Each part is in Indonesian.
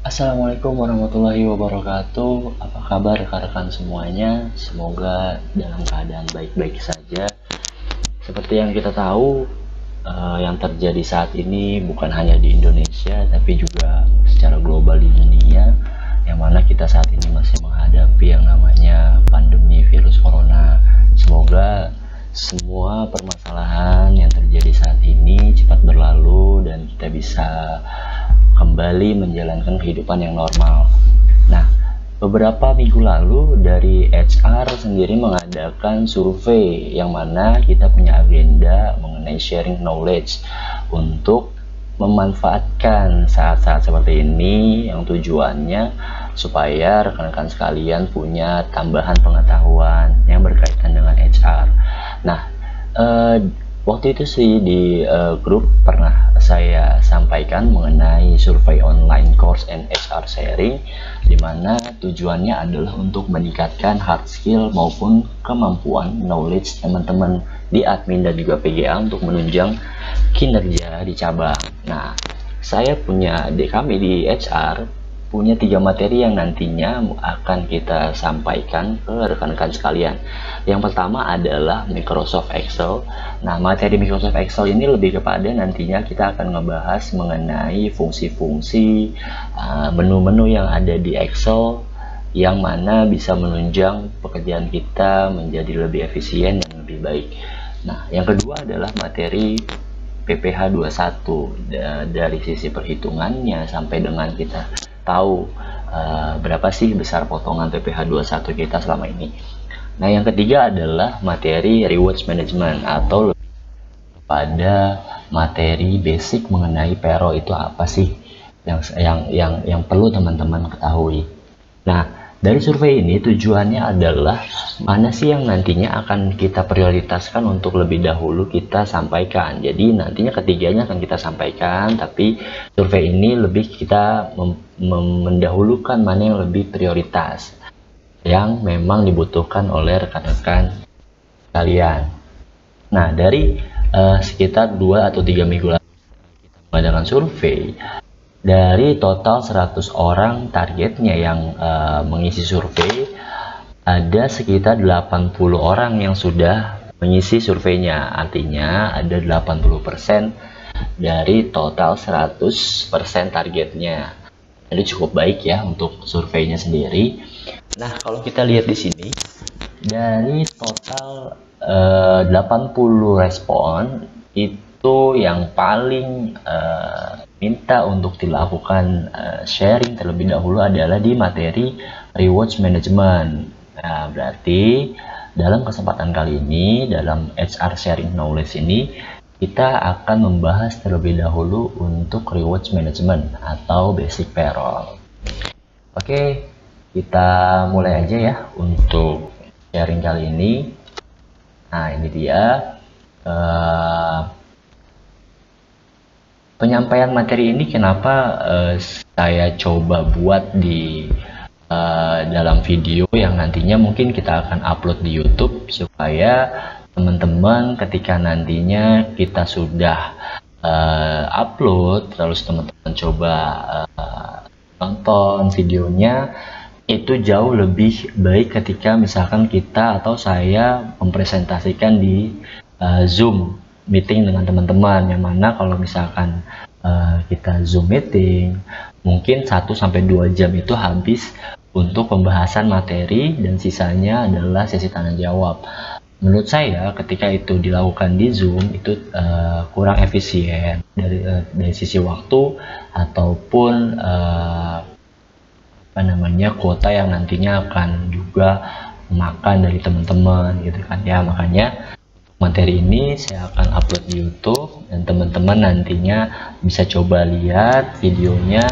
Assalamualaikum warahmatullahi wabarakatuh. Apa kabar rekan-rekan semuanya? Semoga dalam keadaan baik-baik saja. Seperti yang kita tahu, yang terjadi saat ini bukan hanya di Indonesia, tapi juga secara global di dunia, yang mana kita saat ini masih menghadapi yang namanya pandemi virus corona. Semoga semua permasalahan yang terjadi saat ini cepat berlalu dan kita bisa kembali menjalankan kehidupan yang normal. Nah, beberapa minggu lalu dari HR sendiri mengadakan survei yang mana kita punya agenda mengenai sharing knowledge untuk memanfaatkan saat-saat seperti ini yang tujuannya supaya rekan-rekan sekalian punya tambahan pengetahuan yang berkaitan dengan HR. Nah, waktu itu sih di grup pernah saya sampaikan mengenai survei online course and HR sharing, di mana tujuannya adalah untuk meningkatkan hard skill maupun kemampuan knowledge teman-teman di admin dan juga PGA untuk menunjang kinerja di cabang. Nah, kami di HR punya 3 materi yang nantinya akan kita sampaikan ke rekan-rekan sekalian. Yang pertama adalah Microsoft Excel. Nah, materi Microsoft Excel ini lebih kepada nantinya kita akan ngebahas mengenai fungsi-fungsi menu-menu yang ada di Excel yang mana bisa menunjang pekerjaan kita menjadi lebih efisien dan lebih baik. Nah, yang kedua adalah materi PPH 21 dari sisi perhitungannya sampai dengan kita tahu berapa sih besar potongan PPH 21 kita selama ini. Nah, yang ketiga adalah materi rewards management atau lebih pada materi basic mengenai payroll itu apa sih yang perlu teman-teman ketahui. Nah, dari survei ini tujuannya adalah mana sih yang nantinya akan kita prioritaskan untuk lebih dahulu kita sampaikan. Jadi nantinya ketiganya akan kita sampaikan, tapi survei ini lebih kita mendahulukan mana yang lebih prioritas yang memang dibutuhkan oleh rekan-rekan kalian. Nah, dari sekitar 2 atau 3 minggu lalu kita mengadakan survei. Dari total 100 orang targetnya yang mengisi survei, ada sekitar 80 orang yang sudah mengisi surveinya. Artinya ada 80% dari total 100% targetnya. Jadi cukup baik ya untuk surveinya sendiri. Nah, kalau kita lihat di sini, dari total 80 respon, itu yang paling minta untuk dilakukan sharing terlebih dahulu adalah di materi rewards management. Nah, berarti dalam kesempatan kali ini, dalam HR sharing knowledge ini, kita akan membahas terlebih dahulu untuk rewards management atau basic payroll. Oke, kita mulai aja ya untuk sharing kali ini. Nah, ini dia penyampaian materi ini. Kenapa saya coba buat di dalam video yang nantinya mungkin kita akan upload di YouTube, supaya teman-teman ketika nantinya kita sudah upload, terus teman-teman coba nonton videonya, itu jauh lebih baik ketika misalkan kita atau saya mempresentasikan di Zoom meeting dengan teman-teman, yang mana kalau misalkan kita Zoom meeting mungkin 1-2 jam itu habis untuk pembahasan materi dan sisanya adalah sesi tanya jawab. Menurut saya ketika itu dilakukan di Zoom itu kurang efisien dari sisi waktu ataupun kuota yang nantinya akan juga makan dari teman-teman gitu kan ya. Makanya materi ini saya akan upload di YouTube dan teman-teman nantinya bisa coba lihat videonya,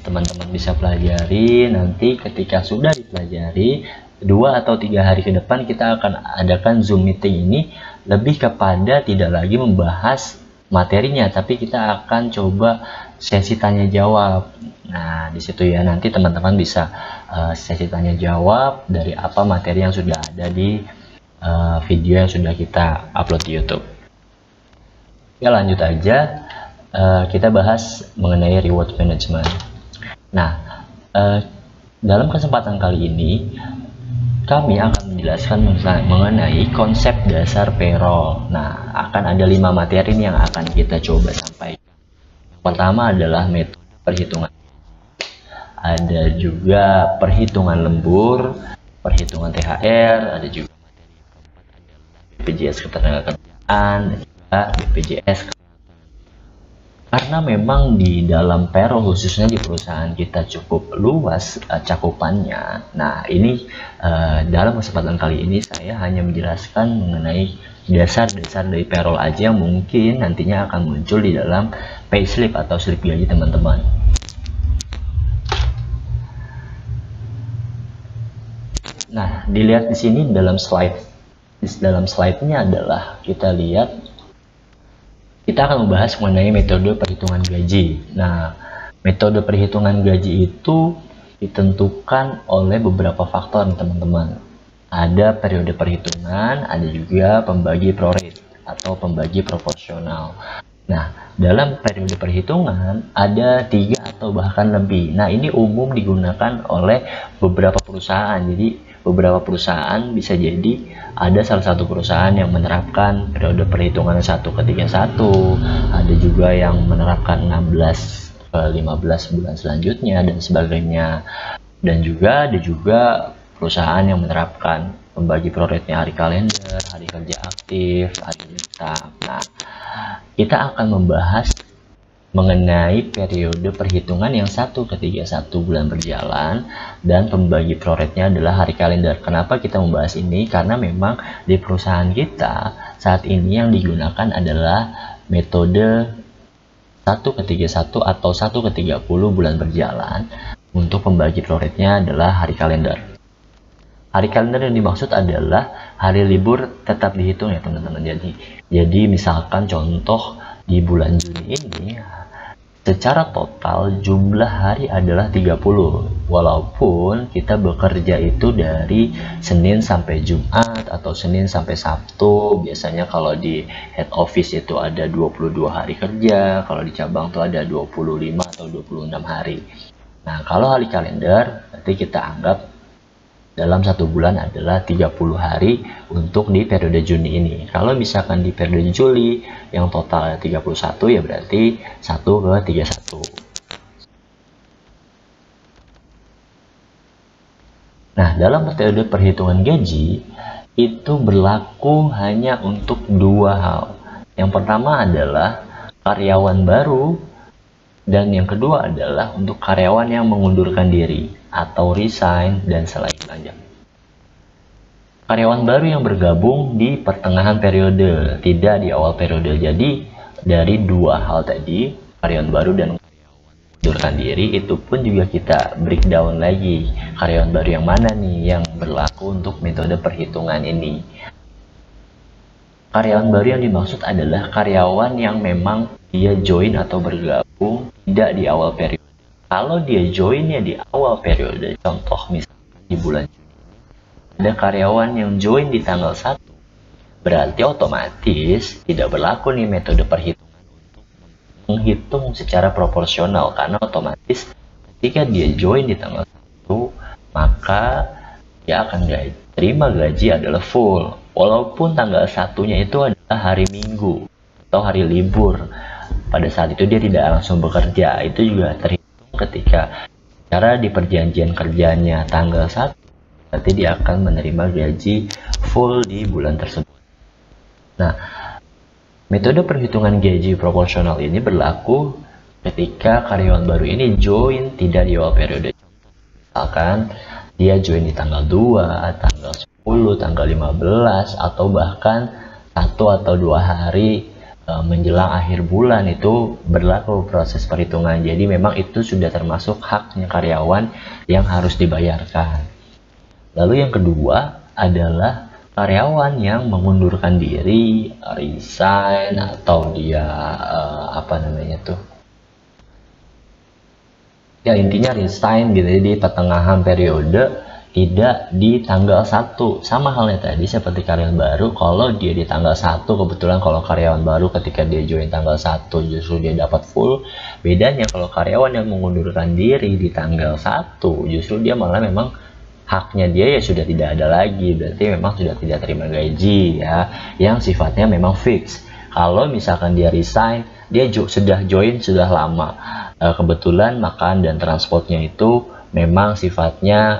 teman-teman bisa pelajari. Nanti ketika sudah dipelajari 2 atau 3 hari ke depan kita akan adakan Zoom meeting ini lebih kepada tidak lagi membahas materinya, tapi kita akan coba sesi tanya jawab. Nah, di situ ya nanti teman-teman bisa sesi tanya jawab dari apa materi yang sudah ada di video yang sudah kita upload di YouTube. Ya, lanjut aja. Kita bahas mengenai reward management. Nah, dalam kesempatan kali ini kami akan menjelaskan mengenai konsep dasar payroll. Nah, akan ada 5 materi yang akan kita coba sampaikan. Pertama adalah metode perhitungan. Ada juga perhitungan lembur, perhitungan THR, ada juga BPJS Ketenagakerjaan, dan juga BPJS. Karena memang di dalam payroll, khususnya di perusahaan kita, cukup luas cakupannya. Nah, ini dalam kesempatan kali ini saya hanya menjelaskan mengenai dasar-dasar dari payroll aja yang mungkin nantinya akan muncul di dalam payslip atau slip gaji teman-teman. Nah, dilihat di sini dalam slide-nya adalah kita lihat kita akan membahas mengenai metode perhitungan gaji. Nah, metode perhitungan gaji itu ditentukan oleh beberapa faktor, teman-teman. Ada periode perhitungan, ada juga pembagi prorate atau pembagi proporsional. Nah, dalam periode perhitungan ada 3 atau bahkan lebih. Nah, ini umum digunakan oleh beberapa perusahaan. Jadi beberapa perusahaan bisa jadi ada salah satu perusahaan yang menerapkan periode perhitungan 1/31, ada juga yang menerapkan 16 ke 15 bulan selanjutnya dan sebagainya. Dan juga ada juga perusahaan yang menerapkan pembagi prorate-nya hari kalender, hari kerja aktif, hari tetap. Nah, kita akan membahas mengenai periode perhitungan yang 1/31 bulan berjalan dan pembagi prorate-nya adalah hari kalender. Kenapa kita membahas ini? Karena memang di perusahaan kita saat ini yang digunakan adalah metode 1/31 atau 1/30 bulan berjalan. Untuk pembagi prorate-nya adalah hari kalender. Hari kalender yang dimaksud adalah hari libur tetap dihitung ya teman-teman. Jadi misalkan contoh di bulan Juni ini secara total jumlah hari adalah 30, walaupun kita bekerja itu dari Senin sampai Jumat atau Senin sampai Sabtu. Biasanya kalau di head office itu ada 22 hari kerja, kalau di cabang itu ada 25 atau 26 hari. Nah, kalau hari kalender berarti kita anggap dalam 1 bulan adalah 30 hari untuk di periode Juni ini. Kalau misalkan di periode Juli yang total 31 ya berarti 1/31. Nah, dalam metode perhitungan gaji itu berlaku hanya untuk 2 hal. Yang pertama adalah karyawan baru dan yang kedua adalah untuk karyawan yang mengundurkan diri atau resign dan selanjutnya. Karyawan baru yang bergabung di pertengahan periode, tidak di awal periode. Jadi dari 2 hal tadi, karyawan baru dan mengundurkan diri, itu pun juga kita breakdown lagi. Karyawan baru yang mana nih yang berlaku untuk metode perhitungan ini? Karyawan baru yang dimaksud adalah karyawan yang memang dia join atau bergabung tidak di awal periode. Kalau dia joinnya di awal periode, contoh misalnya di bulan Juni, ada karyawan yang join di tanggal 1, berarti otomatis tidak berlaku nih metode perhitungan untuk menghitung secara proporsional, karena otomatis ketika dia join di tanggal 1, maka dia akan terima gaji adalah full, walaupun tanggal 1-nya itu adalah hari Minggu atau hari libur. Pada saat itu dia tidak langsung bekerja, itu juga terhitung ketika cara di perjanjian kerjanya tanggal 1, berarti dia akan menerima gaji full di bulan tersebut. Nah, metode perhitungan gaji proporsional ini berlaku ketika karyawan baru ini join tidak di awal periode. Misalkan dia join di tanggal 2, tanggal 10, tanggal 15, atau bahkan 1 atau 2 hari menjelang akhir bulan, itu berlaku proses perhitungan. Jadi memang itu sudah termasuk haknya karyawan yang harus dibayarkan. Lalu yang kedua adalah karyawan yang mengundurkan diri, resign, atau dia ya intinya resign gitu di pertengahan periode. tidak di tanggal 1. Sama halnya tadi seperti karyawan baru, kalau dia di tanggal 1, kebetulan kalau karyawan baru ketika dia join tanggal 1 justru dia dapat full. Bedanya kalau karyawan yang mengundurkan diri di tanggal 1 justru dia malah memang haknya dia ya sudah tidak ada lagi, berarti memang sudah tidak terima gaji ya, yang sifatnya memang fix. Kalau misalkan dia resign, dia sudah join sudah lama, kebetulan makan dan transportnya itu memang sifatnya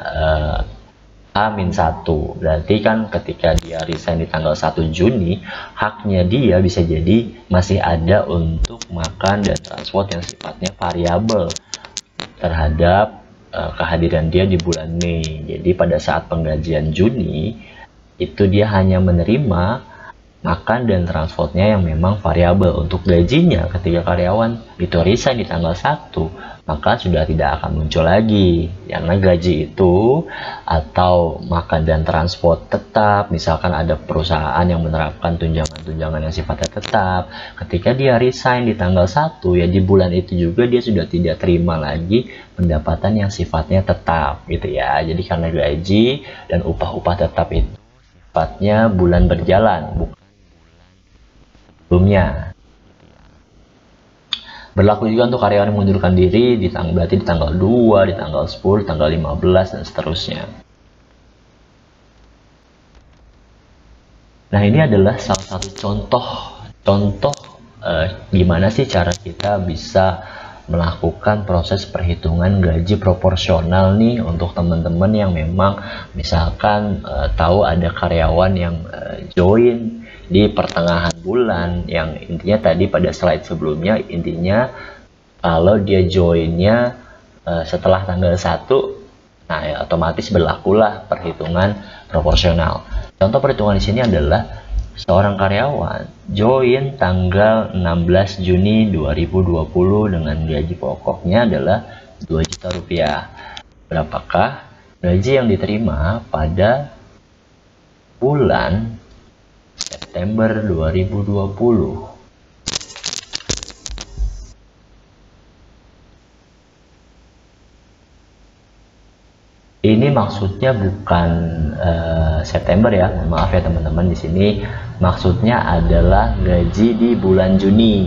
H-1, berarti kan ketika dia resign di tanggal 1 Juni, haknya dia bisa jadi masih ada untuk makan dan transport yang sifatnya variabel terhadap kehadiran dia di bulan Mei. Jadi pada saat penggajian Juni itu dia hanya menerima makan dan transportnya yang memang variabel. Untuk gajinya ketika karyawan itu resign di tanggal 1, maka sudah tidak akan muncul lagi, karena gaji itu atau makan dan transport tetap. Misalkan ada perusahaan yang menerapkan tunjangan-tunjangan yang sifatnya tetap, ketika dia resign di tanggal 1 ya di bulan itu juga dia sudah tidak terima lagi pendapatan yang sifatnya tetap gitu ya. Jadi karena gaji dan upah-upah tetap itu sifatnya bulan berjalan, bukan sebelumnya. Berlaku juga untuk karyawan yang mengundurkan diri berarti di tanggal 2, di tanggal 10, tanggal 15 dan seterusnya. Nah, ini adalah salah satu contoh gimana sih cara kita bisa melakukan proses perhitungan gaji proporsional nih untuk teman-teman yang memang misalkan tahu ada karyawan yang join di pertengahan bulan, yang intinya tadi pada slide sebelumnya, intinya kalau dia joinnya setelah tanggal 1, nah ya, otomatis berlakulah perhitungan proporsional. Contoh perhitungan di sini adalah seorang karyawan join tanggal 16 Juni 2020 dengan gaji pokoknya adalah 2 juta rupiah. Berapakah gaji yang diterima pada bulan September 2020? Ini maksudnya bukan September ya, maaf ya teman-teman, di sini maksudnya adalah gaji di bulan Juni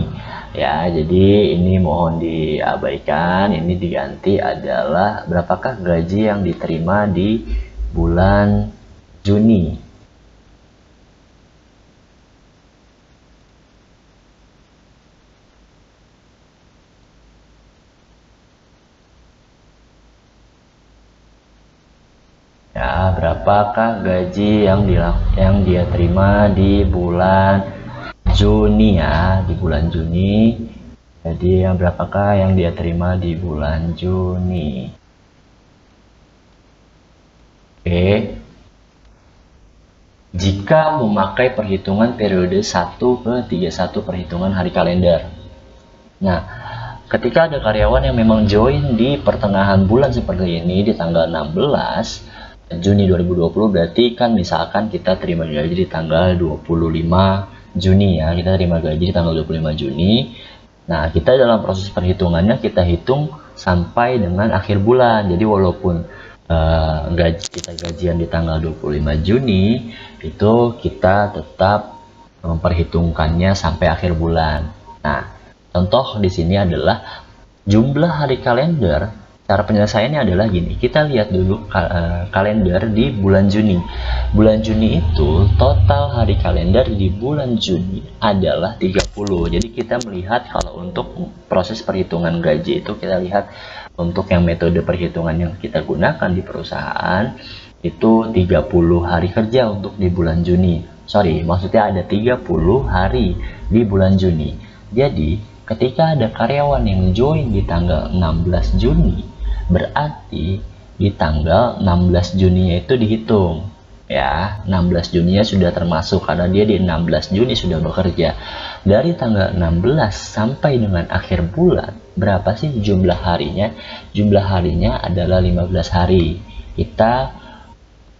ya. Jadi ini mohon diabaikan, ini diganti adalah berapakah gaji yang diterima di bulan Juni. Ya, berapakah gaji yang dia terima di bulan Juni ya, di bulan Juni. Jadi berapakah yang dia terima di bulan Juni? Oke. Jika memakai perhitungan periode 1 ke 31 perhitungan hari kalender. Nah, ketika ada karyawan yang memang join di pertengahan bulan seperti ini di tanggal 16 Juni 2020, berarti kan misalkan kita terima gaji di tanggal 25 Juni ya, kita terima gaji di tanggal 25 Juni. Nah, kita dalam proses perhitungannya kita hitung sampai dengan akhir bulan. Jadi walaupun kita gajian di tanggal 25 Juni, itu kita tetap memperhitungkannya sampai akhir bulan. Nah, contoh di sini adalah jumlah hari kalender. Cara penyelesaiannya adalah gini, kita lihat dulu kalender di bulan Juni. Bulan Juni itu total hari kalender di bulan Juni adalah 30. Jadi kita melihat kalau untuk proses perhitungan gaji itu kita lihat untuk yang metode perhitungan yang kita gunakan di perusahaan itu 30 hari kerja untuk di bulan Juni. Sorry, maksudnya ada 30 hari di bulan Juni. Jadi ketika ada karyawan yang join di tanggal 16 Juni, berarti di tanggal 16 Juninya itu dihitung ya, 16 Juninya sudah termasuk karena dia di 16 Juni sudah bekerja. Dari tanggal 16 sampai dengan akhir bulan, berapa sih jumlah harinya? Jumlah harinya adalah 15 hari. Kita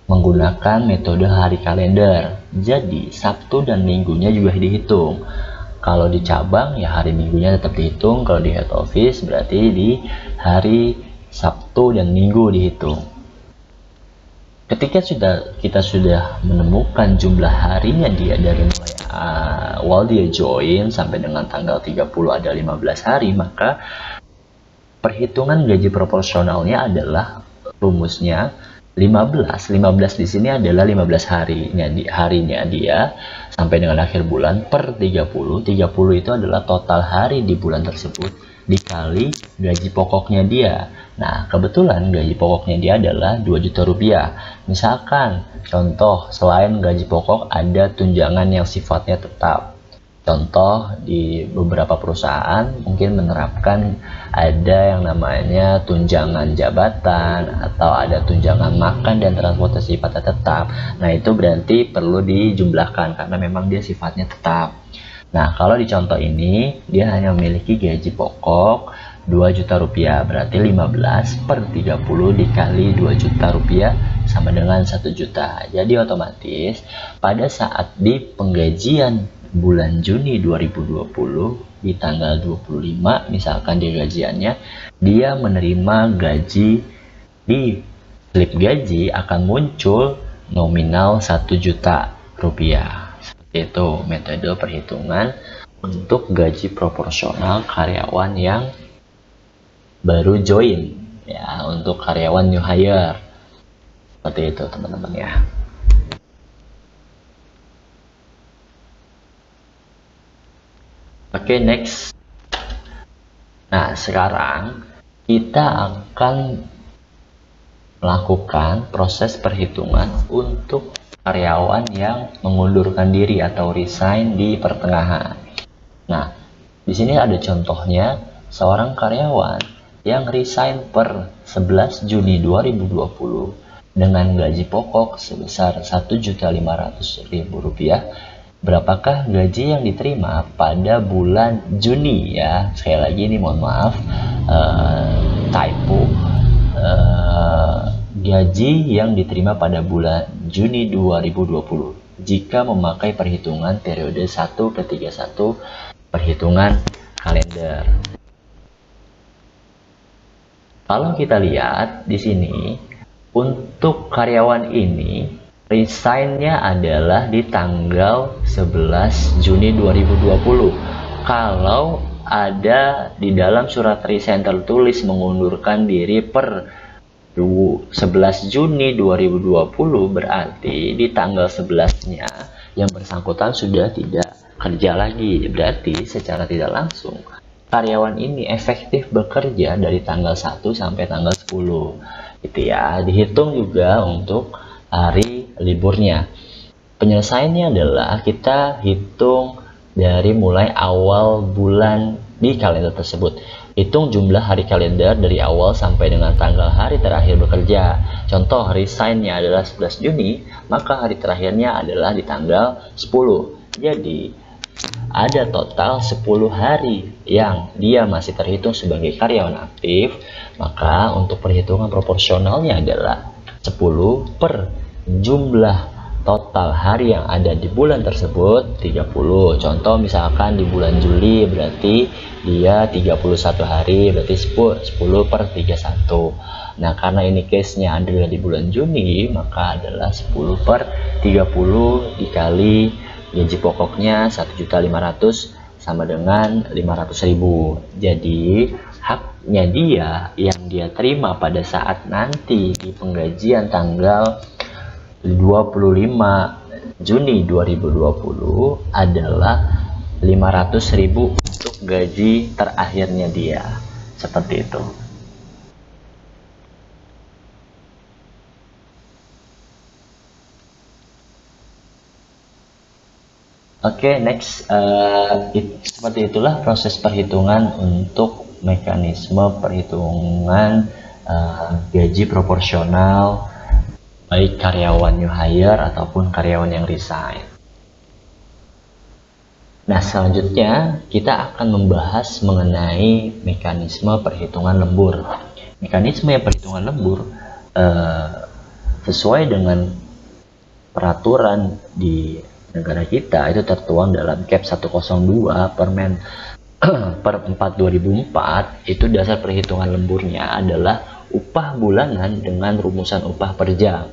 menggunakan metode hari kalender, jadi Sabtu dan Minggunya juga dihitung. Kalau di cabang ya hari Minggunya tetap dihitung, kalau di head office berarti di hari Sabtu dan Minggu dihitung. Ketika kita sudah menemukan jumlah harinya dia dari mulai awal dia join sampai dengan tanggal 30 ada 15 hari, maka perhitungan gaji proporsionalnya adalah rumusnya 15 di sini adalah 15 harinya dia sampai dengan akhir bulan per 30 itu adalah total hari di bulan tersebut dikali gaji pokoknya dia. Nah, kebetulan gaji pokoknya dia adalah 2 juta rupiah. Misalkan contoh, selain gaji pokok ada tunjangan yang sifatnya tetap. Contoh, di beberapa perusahaan mungkin menerapkan ada yang namanya tunjangan jabatan atau ada tunjangan makan dan transportasi sifatnya tetap. Nah, itu berarti perlu dijumlahkan karena memang dia sifatnya tetap. Nah, kalau di contoh ini dia hanya memiliki gaji pokok 2 juta rupiah, berarti 15 per 30 dikali 2 juta rupiah sama dengan 1 juta. Jadi otomatis pada saat di penggajian bulan Juni 2020 di tanggal 25 misalkan dia gajiannya, dia menerima gaji, di slip gaji akan muncul nominal 1 juta rupiah. Seperti itu metode perhitungan untuk gaji proporsional karyawan yang baru join, ya, untuk karyawan new hire. Seperti itu teman-teman ya. Oke, next. Nah, sekarang kita akan melakukan proses perhitungan untuk karyawan yang mengundurkan diri atau resign di pertengahan. Nah, di sini ada contohnya seorang karyawan yang resign per 11 Juni 2020 dengan gaji pokok sebesar Rp1.500.000. Berapakah gaji yang diterima pada bulan Juni ya? Sekali lagi ini mohon maaf, typo. Gaji yang diterima pada bulan Juni 2020 jika memakai perhitungan periode 1 ke 31 perhitungan kalender. Kalau kita lihat di sini untuk karyawan ini resign-nya adalah di tanggal 11 Juni 2020. Kalau ada di dalam surat resign tertulis mengundurkan diri per 11 Juni 2020, berarti di tanggal 11-nya yang bersangkutan sudah tidak kerja lagi. Berarti secara tidak langsung karyawan ini efektif bekerja dari tanggal 1 sampai tanggal 10. Itu ya, dihitung juga untuk hari liburnya. Penyelesaiannya adalah kita hitung dari mulai awal bulan di kalender tersebut. Hitung jumlah hari kalender dari awal sampai dengan tanggal hari terakhir bekerja. Contoh, resign-nya adalah 11 Juni, maka hari terakhirnya adalah di tanggal 10. Jadi, ada total 10 hari yang dia masih terhitung sebagai karyawan aktif, maka untuk perhitungan proporsionalnya adalah 10 per jumlah total hari yang ada di bulan tersebut 30. Contoh misalkan di bulan Juli berarti dia 31 hari, berarti 10 per 31. Nah, karena ini case-nya adalah di bulan Juni, maka adalah 10 per 30 dikali gaji pokoknya 1.500.000 sama dengan 500.000. Jadi haknya dia yang dia terima pada saat nanti di penggajian tanggal 25 Juni 2020 adalah 500.000 untuk gaji terakhirnya dia. Seperti itu. Oke, next. Seperti itulah proses perhitungan untuk mekanisme perhitungan gaji proporsional baik karyawan new hire ataupun karyawan yang resign. Nah, selanjutnya kita akan membahas mengenai mekanisme perhitungan lembur. Mekanisme perhitungan lembur sesuai dengan peraturan di negara kita itu tertuang dalam Cap 102 Permen per 4 2004. Itu dasar perhitungan lemburnya adalah upah bulanan dengan rumusan upah per jam.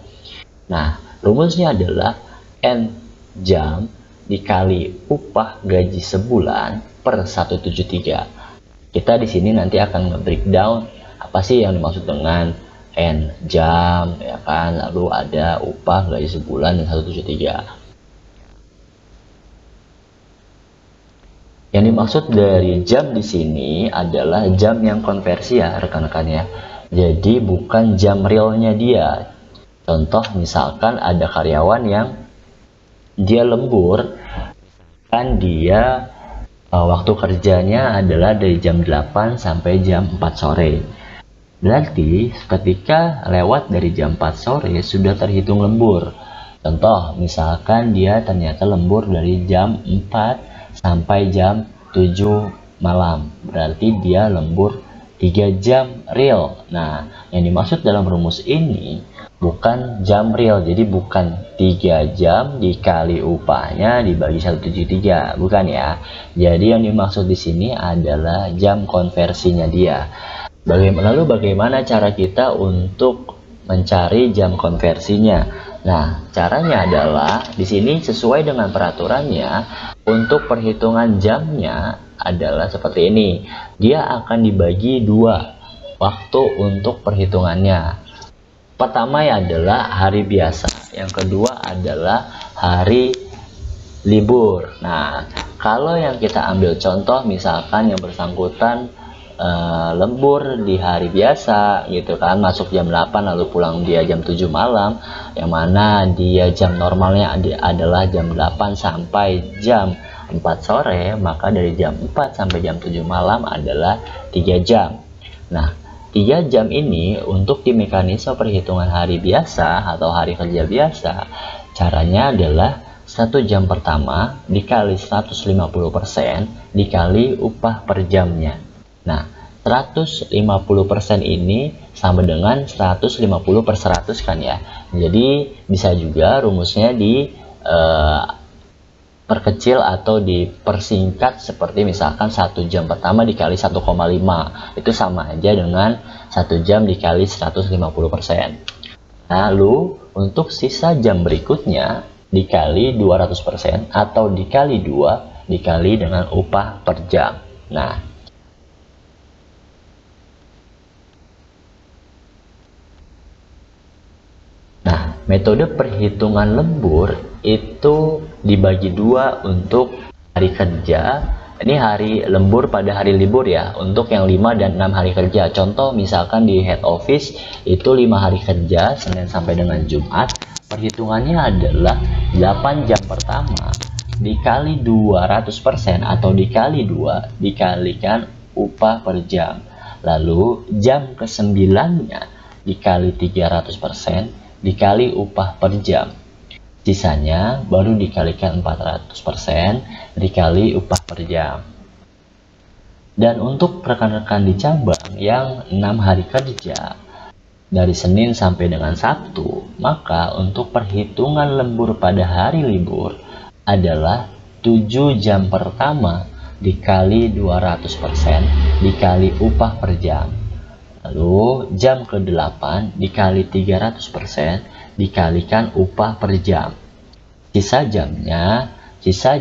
Nah, rumusnya adalah N jam dikali upah gaji sebulan per 173. Kita di sini nanti akan nge-breakdown apa sih yang dimaksud dengan N jam, ya kan? Lalu ada upah gaji sebulan dan 173. Yang dimaksud dari jam di sini adalah jam yang konversi ya rekan-rekan ya. Jadi bukan jam realnya dia. Contoh misalkan ada karyawan yang dia lembur, kan dia waktu kerjanya adalah dari jam 8 sampai jam 4 sore. Berarti ketika lewat dari jam 4 sore sudah terhitung lembur. Contoh misalkan dia ternyata lembur dari jam 4 sampai jam 7 malam, berarti dia lembur 3 jam real. Nah, yang dimaksud dalam rumus ini bukan jam real, jadi bukan 3 jam dikali upahnya dibagi 173, bukan ya. Jadi yang dimaksud di sini adalah jam konversinya dia. Lalu bagaimana cara kita untuk mencari jam konversinya? Nah, caranya adalah di sini sesuai dengan peraturannya, untuk perhitungan jamnya adalah seperti ini. Dia akan dibagi 2 waktu untuk perhitungannya. Pertama adalah hari biasa, yang kedua adalah hari libur. Nah, kalau yang kita ambil contoh misalkan yang bersangkutan lembur di hari biasa gitu kan, masuk jam 8 lalu pulang dia jam 7 malam, yang mana dia jam normalnya adalah jam 8 sampai jam 4 sore, maka dari jam 4 sampai jam 7 malam adalah 3 jam. Nah, 3 jam ini untuk di mekanisme perhitungan hari biasa atau hari kerja biasa, caranya adalah 1 jam pertama dikali 150% dikali upah per jamnya. Nah, 150% ini sama dengan 150 per 100 kan ya. Jadi bisa juga rumusnya perkecil atau dipersingkat seperti misalkan 1 jam pertama dikali 1,5. Itu sama aja dengan 1 jam dikali 150%. Lalu untuk sisa jam berikutnya dikali 200% atau dikali 2 dikali dengan upah per jam. Nah, metode perhitungan lembur itu dibagi 2 untuk hari kerja. Ini hari lembur pada hari libur ya, untuk yang 5 dan 6 hari kerja. Contoh misalkan di head office itu 5 hari kerja, Senin sampai dengan Jumat. Perhitungannya adalah 8 jam pertama dikali 200% atau dikali 2 dikalikan upah per jam. Lalu jam ke-9-nya dikali 300% dikali upah per jam. Sisanya baru dikalikan 400% dikali upah per jam. Dan untuk rekan-rekan di cabang yang 6 hari kerja dari Senin sampai dengan Sabtu, maka untuk perhitungan lembur pada hari libur adalah 7 jam pertama dikali 200% dikali upah per jam. Lalu jam ke-8 dikali 300% dikalikan upah per jam. Sisa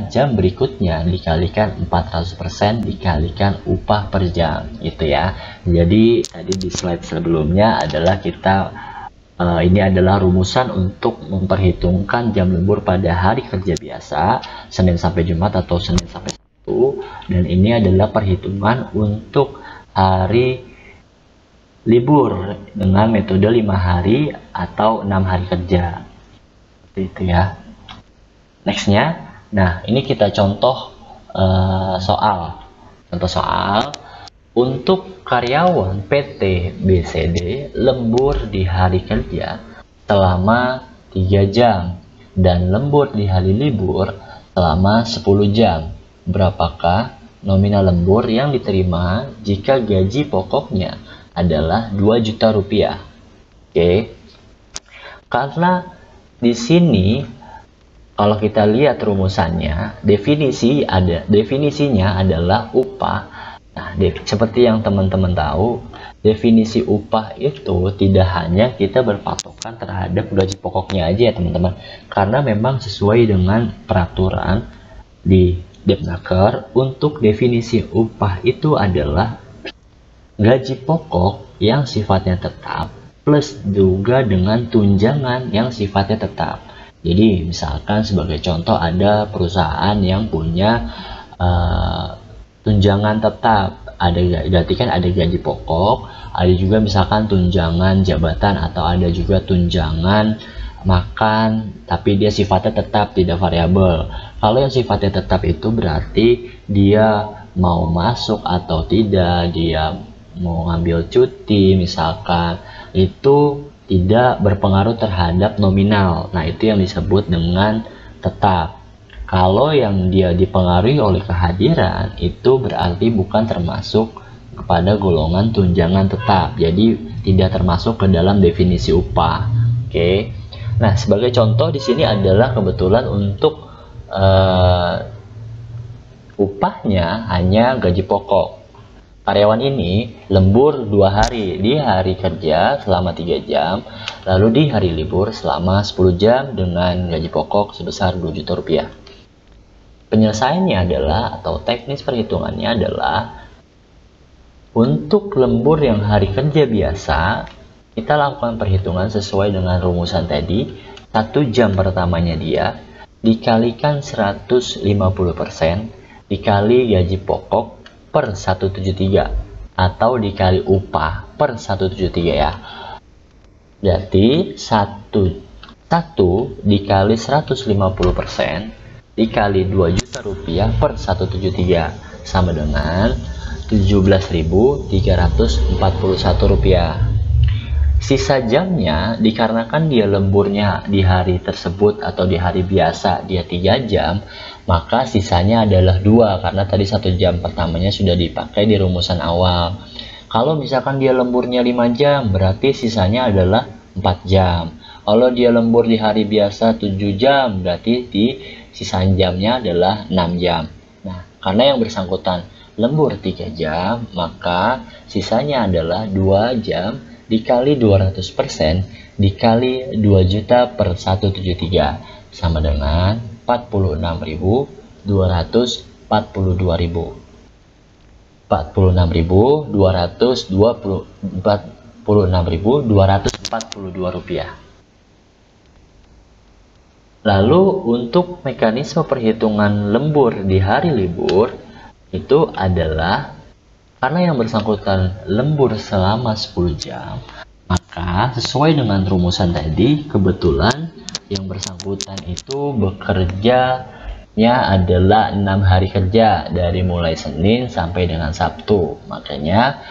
jam berikutnya dikalikan 400% dikalikan upah per jam gitu ya. Jadi tadi di slide sebelumnya adalah ini adalah rumusan untuk memperhitungkan jam lembur pada hari kerja biasa Senin sampai Jumat atau Senin sampai Sabtu, dan ini adalah perhitungan untuk hari libur dengan metode 5 hari atau 6 hari kerja itu ya. Nextnya, nah ini kita contoh soal untuk karyawan PT BCD lembur di hari kerja selama 3 jam dan lembur di hari libur selama 10 jam. Berapakah nominal lembur yang diterima jika gaji pokoknya adalah 2 juta rupiah? Oke. Karena di sini kalau kita lihat rumusannya, definisinya adalah upah Nah, seperti yang teman-teman tahu, definisi upah itu tidak hanya kita berpatokan terhadap gaji pokoknya aja ya teman-teman, karena memang sesuai dengan peraturan di Depnaker. Untuk definisi upah itu adalah gaji pokok yang sifatnya tetap plus juga dengan tunjangan yang sifatnya tetap. Jadi misalkan sebagai contoh, ada perusahaan yang punya tunjangan tetap, berarti kan ada gaji pokok, ada juga misalkan tunjangan jabatan, atau ada juga tunjangan makan, tapi dia sifatnya tetap, tidak variabel. Kalau yang sifatnya tetap itu berarti dia mau masuk atau tidak, dia mau ngambil cuti misalkan, itu tidak berpengaruh terhadap nominal. Nah, itu yang disebut dengan tetap. Kalau yang dia dipengaruhi oleh kehadiran, itu berarti bukan termasuk kepada golongan tunjangan tetap. Jadi tidak termasuk ke dalam definisi upah. Oke. Nah, sebagai contoh di sini adalah kebetulan untuk upahnya hanya gaji pokok. Karyawan ini lembur 2 hari, di hari kerja selama 3 jam, lalu di hari libur selama 10 jam dengan gaji pokok sebesar 2 juta rupiah. Penyelesaiannya adalah, atau teknis perhitungannya adalah, untuk lembur yang hari kerja biasa, kita lakukan perhitungan sesuai dengan rumusan tadi. 1 jam pertamanya dia dikalikan 150% dikali gaji pokok per 173, atau dikali upah per 173 ya. Berarti 1 dikali 150% dikali 2 juta rupiah per 173 sama dengan 17.341 rupiah. Sisa jamnya, dikarenakan dia lemburnya di hari tersebut atau di hari biasa dia 3 jam, maka sisanya adalah 2, karena tadi 1 jam pertamanya sudah dipakai di rumusan awal. Kalau misalkan dia lemburnya 5 jam, berarti sisanya adalah 4 jam. Kalau dia lembur di hari biasa 7 jam, berarti di sisa jamnya adalah 6 jam. Nah, karena yang bersangkutan lembur 3 jam, maka sisanya adalah 2 jam dikali 200% dikali 2 juta per 173 sama dengan 46.242 rupiah. Lalu untuk mekanisme perhitungan lembur di hari libur itu adalah, karena yang bersangkutan lembur selama 10 jam, maka sesuai dengan rumusan tadi, kebetulan yang bersangkutan itu bekerjanya adalah 6 hari kerja dari mulai Senin sampai dengan Sabtu. Makanya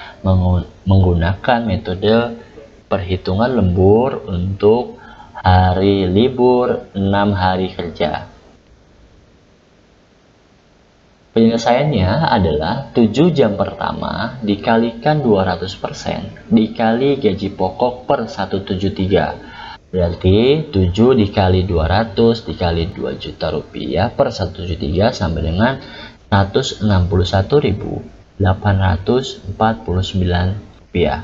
menggunakan metode perhitungan lembur untuk hari libur 6 hari kerja. Penyelesaiannya adalah 7 jam pertama dikalikan 200% dikali gaji pokok per 173. Berarti 7 dikali 200 dikali 2 juta rupiah per 173 sama dengan 161.849 rupiah.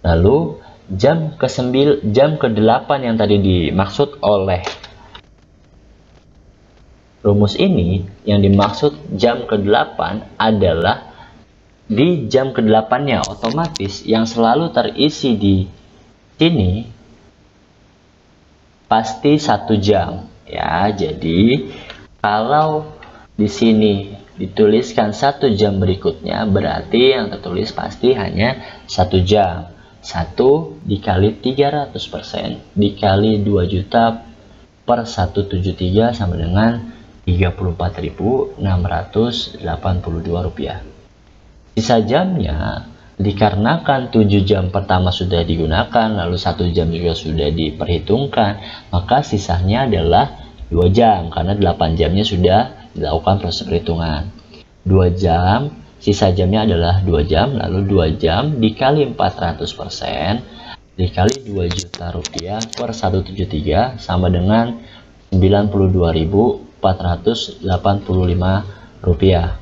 Lalu jam ke-8 yang tadi dimaksud oleh rumus ini, yang dimaksud jam ke-8 adalah di jam ke-8-nya otomatis yang selalu terisi di sini pasti 1 jam ya. Jadi kalau di sini dituliskan 1 jam berikutnya, berarti yang tertulis pasti hanya 1 jam. 1 dikali 300% dikali 2 juta per 173 sama dengan 34.682 rupiah. Sisa jamnya, dikarenakan 7 jam pertama sudah digunakan, lalu 1 jam juga sudah diperhitungkan, maka sisanya adalah 2 jam, karena 8 jamnya sudah dilakukan proses perhitungan. 2 jam, sisa jamnya adalah 2 jam, lalu 2 jam dikali 400% dikali 2 juta rupiah per 173 sama dengan 92.485 rupiah.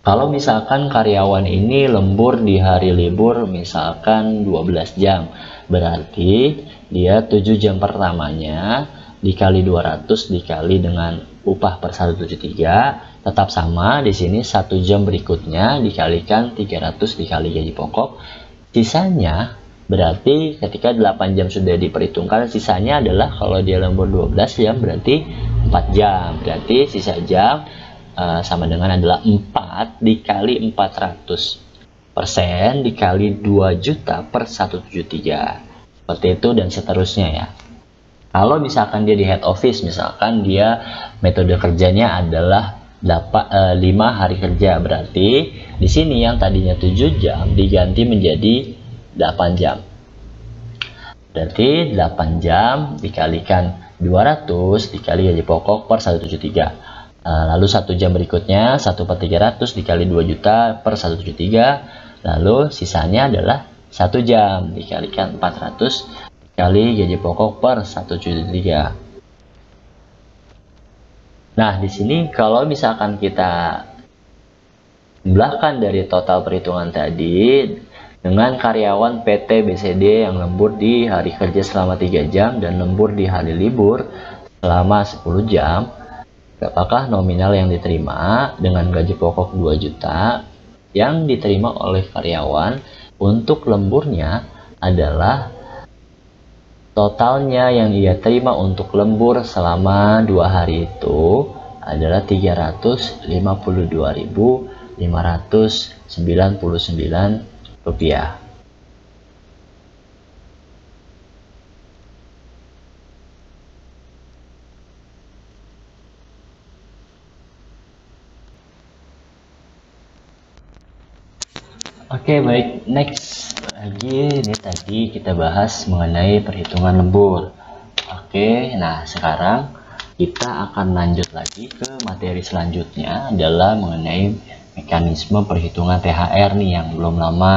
Kalau misalkan karyawan ini lembur di hari libur misalkan 12 jam, berarti dia 7 jam pertamanya dikali 200 dikali dengan upah per 173 tetap sama. Di sini 1 jam berikutnya dikalikan 300 dikali gaji pokok. Sisanya berarti ketika 8 jam sudah diperhitungkan, sisanya adalah kalau dia lembur 12 jam berarti 4 jam. Berarti sisa jam sama dengan adalah 4 dikali 400% dikali 2 juta per 173. Seperti itu dan seterusnya ya. Kalau misalkan dia di head office, misalkan dia metode kerjanya adalah 5 hari kerja, berarti di sini yang tadinya 7 jam diganti menjadi 8 jam. Berarti 8 jam dikalikan 200 dikali gaji pokok per 173. Lalu 1 jam berikutnya 1 per 300 dikali 2 juta per 173. Lalu sisanya adalah 1 jam dikalikan 400 dikali gaji pokok per 173. Nah, di sini kalau misalkan kita jumlahkan dari total perhitungan tadi dengan karyawan PT BCD yang lembur di hari kerja selama 3 jam dan lembur di hari libur selama 10 jam, apakah nominal yang diterima dengan gaji pokok 2 juta yang diterima oleh karyawan untuk lemburnya adalah totalnya yang ia terima untuk lembur selama 2 hari itu adalah 352.599 rupiah. Oke, baik, next lagi ini tadi kita bahas mengenai perhitungan lembur. Oke, nah sekarang kita akan lanjut lagi ke materi selanjutnya adalah mengenai mekanisme perhitungan THR nih yang belum lama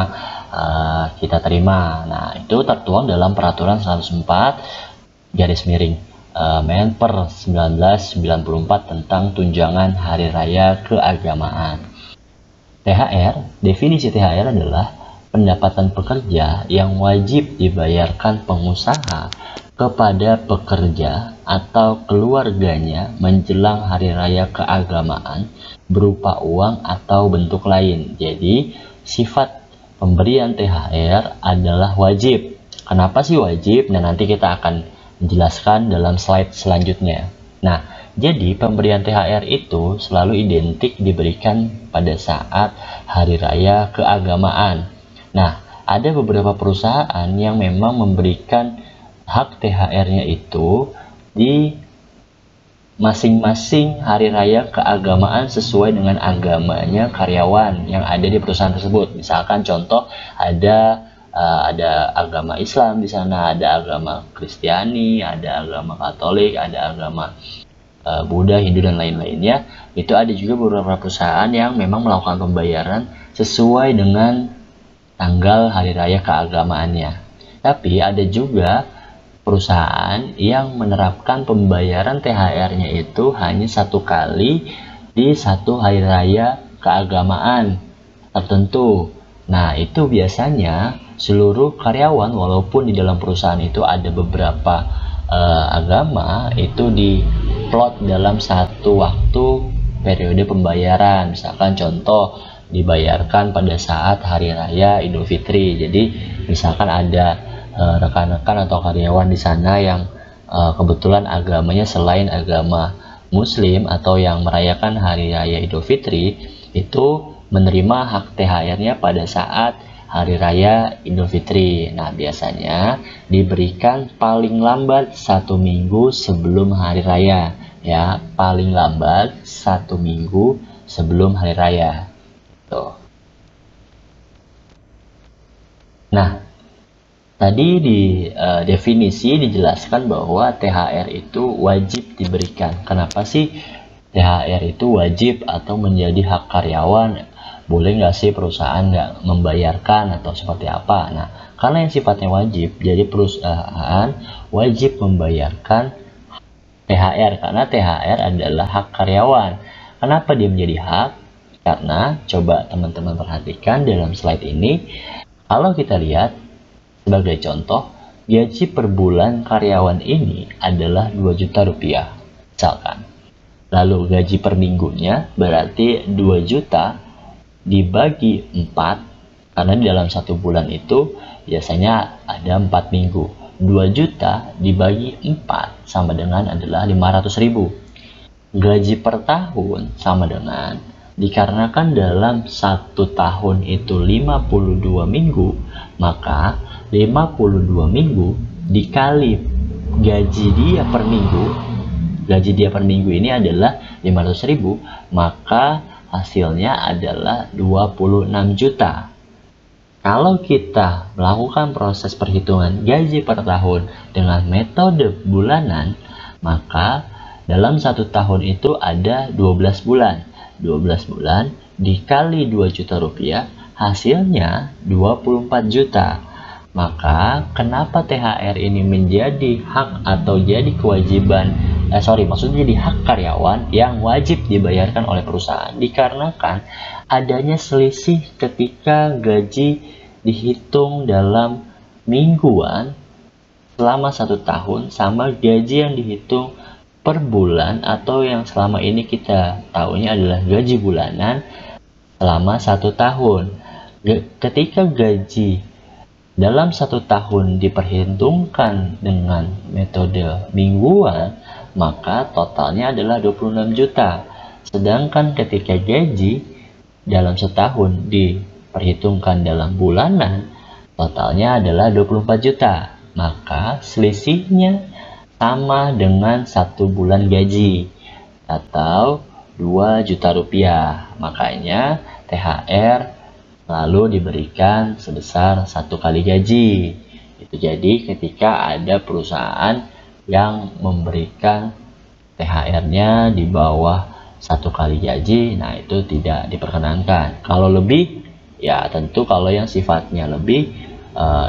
kita terima. Nah, itu tertuang dalam peraturan 104 garis miring Men per 1994 tentang tunjangan hari raya keagamaan. THR, definisi THR adalah pendapatan pekerja yang wajib dibayarkan pengusaha kepada pekerja atau keluarganya menjelang hari raya keagamaan berupa uang atau bentuk lain. Jadi, sifat pemberian THR adalah wajib. Kenapa sih wajib? Nah, nanti kita akan menjelaskan dalam slide selanjutnya. Nah, jadi pemberian THR itu selalu identik diberikan pada saat hari raya keagamaan. Nah, ada beberapa perusahaan yang memang memberikan hak THR-nya itu di masing-masing hari raya keagamaan sesuai dengan agamanya karyawan yang ada di perusahaan tersebut. Misalkan contoh ada agama Islam di sana, ada agama Kristiani, ada agama Katolik, ada agama Buddha, Hindu, dan lain-lainnya. Itu ada juga beberapa perusahaan yang memang melakukan pembayaran sesuai dengan tanggal hari raya keagamaannya. Tapi ada juga perusahaan yang menerapkan pembayaran THR-nya itu hanya 1 kali di 1 hari raya keagamaan tertentu. Nah, itu biasanya seluruh karyawan, walaupun di dalam perusahaan itu ada beberapa agama, itu diplot dalam satu waktu periode pembayaran. Misalkan contoh dibayarkan pada saat hari raya Idul Fitri. Jadi misalkan ada rekan-rekan atau karyawan di sana yang kebetulan agamanya selain agama Muslim atau yang merayakan hari raya Idul Fitri, itu menerima hak THR-nya pada saat hari raya Idul Fitri. Nah, biasanya diberikan paling lambat 1 minggu sebelum hari raya, ya, paling lambat 1 minggu sebelum hari raya. Tuh. Nah, tadi di definisi dijelaskan bahwa THR itu wajib diberikan. Kenapa sih THR itu wajib atau menjadi hak karyawan? Boleh nggak sih perusahaan nggak membayarkan atau seperti apa? Nah, karena yang sifatnya wajib, jadi perusahaan wajib membayarkan THR karena THR adalah hak karyawan. Kenapa dia menjadi hak? Karena coba teman-teman perhatikan dalam slide ini, kalau kita lihat sebagai contoh, gaji per bulan karyawan ini adalah 2 juta rupiah misalkan. Lalu gaji per minggunya berarti 2 juta dibagi 4, karena di dalam satu bulan itu biasanya ada 4 minggu. 2 juta dibagi 4 sama dengan adalah 500.000. Gaji per tahun sama dengan, dikarenakan dalam satu tahun itu 52 minggu, maka 52 minggu dikali gaji dia per minggu. Gaji dia per minggu ini adalah 500.000, maka hasilnya adalah 26 juta. Kalau kita melakukan proses perhitungan gaji per tahun dengan metode bulanan, maka dalam satu tahun itu ada 12 bulan. 12 bulan dikali 2 juta rupiah, hasilnya 24 juta. Maka kenapa THR ini menjadi hak atau jadi kewajiban, maksudnya jadi hak karyawan yang wajib dibayarkan oleh perusahaan? Dikarenakan adanya selisih ketika gaji dihitung dalam mingguan selama satu tahun sama gaji yang dihitung per bulan atau yang selama ini kita tahunya adalah gaji bulanan selama satu tahun. Ketika gaji dalam satu tahun diperhitungkan dengan metode mingguan, maka totalnya adalah 26 juta. Sedangkan ketika gaji dalam setahun diperhitungkan dalam bulanan, totalnya adalah 24 juta. Maka selisihnya sama dengan 1 bulan gaji atau 2 juta rupiah. Makanya THR lalu diberikan sebesar 1 kali gaji. Itu jadi ketika ada perusahaan yang memberikan THR-nya di bawah 1 kali gaji, nah itu tidak diperkenankan. Kalau lebih, ya tentu kalau yang sifatnya lebih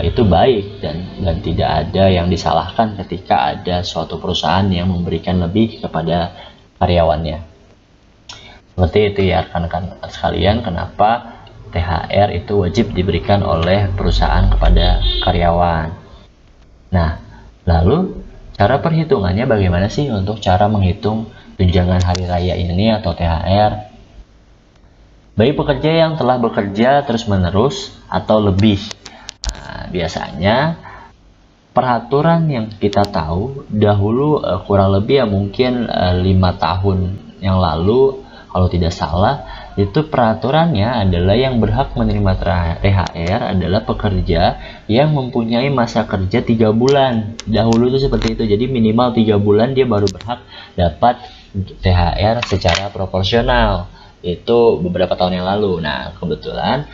itu baik dan tidak ada yang disalahkan ketika ada suatu perusahaan yang memberikan lebih kepada karyawannya. Seperti itu ya rekan-rekan sekalian, kenapa THR itu wajib diberikan oleh perusahaan kepada karyawan. Nah, lalu cara perhitungannya bagaimana sih untuk cara menghitung tunjangan hari raya ini atau THR? Bagi pekerja yang telah bekerja terus-menerus atau lebih, nah, biasanya peraturan yang kita tahu dahulu kurang lebih ya mungkin 5 tahun yang lalu kalau tidak salah, itu peraturannya adalah yang berhak menerima THR adalah pekerja yang mempunyai masa kerja 3 bulan. Dahulu itu seperti itu, jadi minimal 3 bulan dia baru berhak dapat THR secara proporsional. Itu beberapa tahun yang lalu. Nah, kebetulan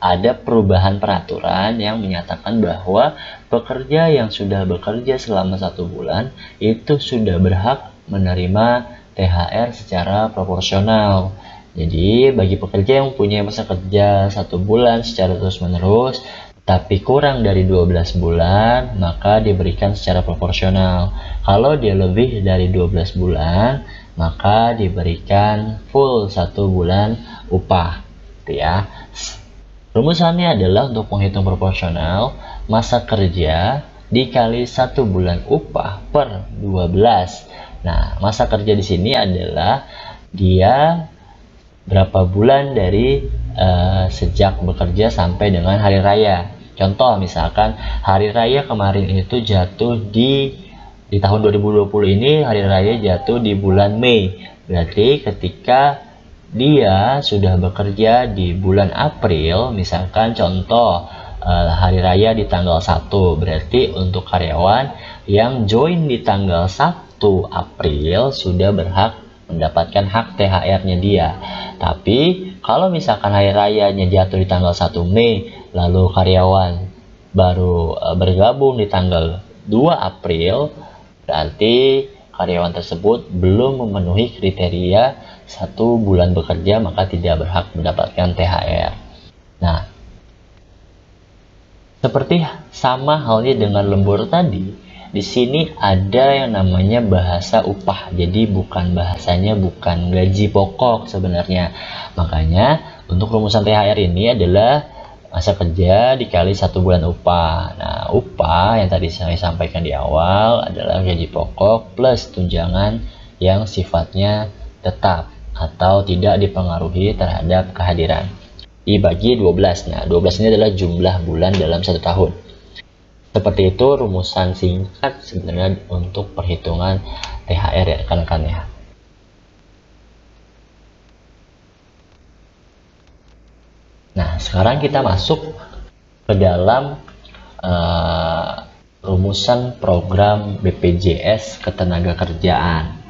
ada perubahan peraturan yang menyatakan bahwa pekerja yang sudah bekerja selama 1 bulan itu sudah berhak menerima THR secara proporsional. Jadi bagi pekerja yang punya masa kerja 1 bulan secara terus-menerus tapi kurang dari 12 bulan, maka diberikan secara proporsional. Kalau dia lebih dari 12 bulan, maka diberikan full 1 bulan upah. Itu ya. Rumusannya adalah untuk menghitung proporsional, masa kerja dikali 1 bulan upah per 12. Nah, masa kerja di sini adalah dia berapa bulan dari sejak bekerja sampai dengan hari raya. Contoh misalkan hari raya kemarin itu jatuh di tahun 2020 ini, hari raya jatuh di bulan Mei. Berarti ketika dia sudah bekerja di bulan April, misalkan contoh hari raya di tanggal 1, berarti untuk karyawan yang join di tanggal 1 April sudah berhak mendapatkan hak THR-nya dia. Tapi kalau misalkan hari rayanya jatuh di tanggal 1 Mei, lalu karyawan baru bergabung di tanggal 2 April, berarti karyawan tersebut belum memenuhi kriteria 1 bulan bekerja, maka tidak berhak mendapatkan THR. Nah, seperti sama halnya dengan lembur tadi, di sini ada yang namanya bahasa upah. Jadi bahasanya bukan gaji pokok sebenarnya. Makanya untuk rumusan THR ini adalah masa kerja dikali 1 bulan upah. Nah, upah yang tadi saya sampaikan di awal adalah gaji pokok plus tunjangan yang sifatnya tetap atau tidak dipengaruhi terhadap kehadiran. Dibagi 12. Nah, 12 ini adalah jumlah bulan dalam 1 tahun. Seperti itu rumusan singkat sebenarnya untuk perhitungan THR ya rekan-rekan ya. Nah, sekarang kita masuk ke dalam rumusan program BPJS Ketenagakerjaan.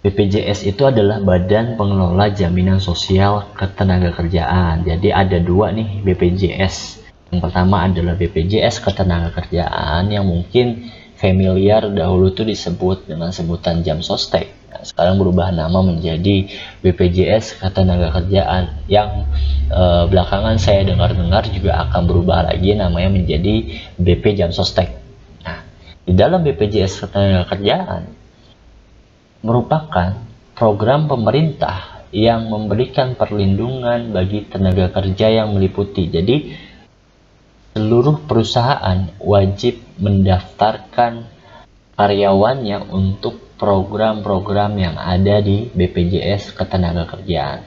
BPJS itu adalah Badan Pengelola Jaminan Sosial Ketenagakerjaan. Jadi ada 2 nih BPJS. Yang pertama adalah BPJS Ketenagakerjaan yang mungkin familiar dahulu itu disebut dengan sebutan Jam Sostek. Nah, sekarang berubah nama menjadi BPJS Ketenagakerjaan yang belakangan saya dengar-dengar juga akan berubah lagi namanya menjadi BP Jam Sostek. Nah, di dalam BPJS Ketenagakerjaan merupakan program pemerintah yang memberikan perlindungan bagi tenaga kerja yang meliputi. Jadi seluruh perusahaan wajib mendaftarkan karyawannya untuk program-program yang ada di BPJS Ketenagakerjaan.